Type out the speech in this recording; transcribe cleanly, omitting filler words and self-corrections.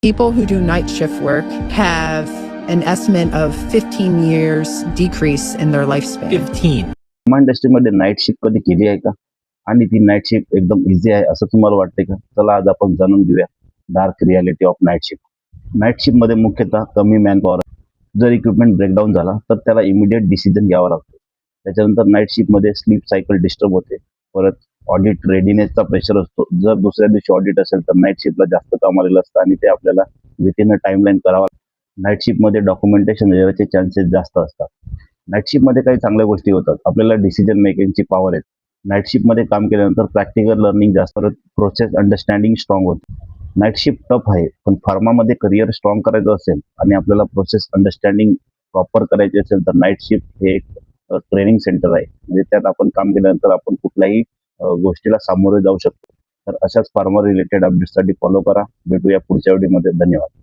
People who do night shift work have an estimate of 15 years decrease in their lifespan. 15. इंडस्ट्रीमध्ये night shift कधी केली आहे का? आणि ती नाईट शिफ्ट एकदम इझी आहे असं तुम्हाला वाटते का? चला आज आपण जाणून घेऊया dark reality of night shift. Night shift मध्ये मुख्यतः कमी मॅन पॉवर. जर इक्विपमेंट ब्रेकडाऊन झाला तर त्याला इमिडिएट डिसिजन घ्यावा लागतो. त्याच्यानंतर नाईट शिफ्ट मध्ये स्लीप सायकल डिस्टर्ब होते. परत ऑडिट रेडिनेसचा प्रेशर असतो. जर दुसऱ्या दिवशी ऑडिट असेल तर नाईट शिफ्टला जास्त काम आलेलं असतं आणि ते आपल्याला विथिन अ टाइमलाईन करावा. नाईट शिफ्ट मध्ये डॉक्युमेंटेशन एररचे चान्सेस जास्त असतात. नाईट शिफ्ट मध्ये काही चांगल्या गोष्टी होतात. आपल्याला डिसिजन मेकिंगची पॉवर आहे. नाईट शिफ्ट मध्ये काम केल्यानंतर प्रॅक्टिकल लर्निंग जास्त, प्रोसेस अंडरस्टँडिंग स्ट्रॉंग होते. नाईट शिफ्ट टफ आहे, पण फार्मामध्ये करिअर स्ट्रॉंग करायचं असेल आणि आपल्याला प्रोसेस अंडरस्टँडिंग प्रॉपर करायची असेल तर नाईट शिफ्ट हे एक ट्रेनिंग सेंटर आहे. म्हणजे त्यात आपण काम केल्यानंतर आपण कुठल्याही गोष्टीला सामोरे जाऊ शकतो. तर अशाच फार्मा रिलेटेड अपडेटसाठी फॉलो करा. भेटूया पुढच्या व्हिडिओमध्ये. धन्यवाद.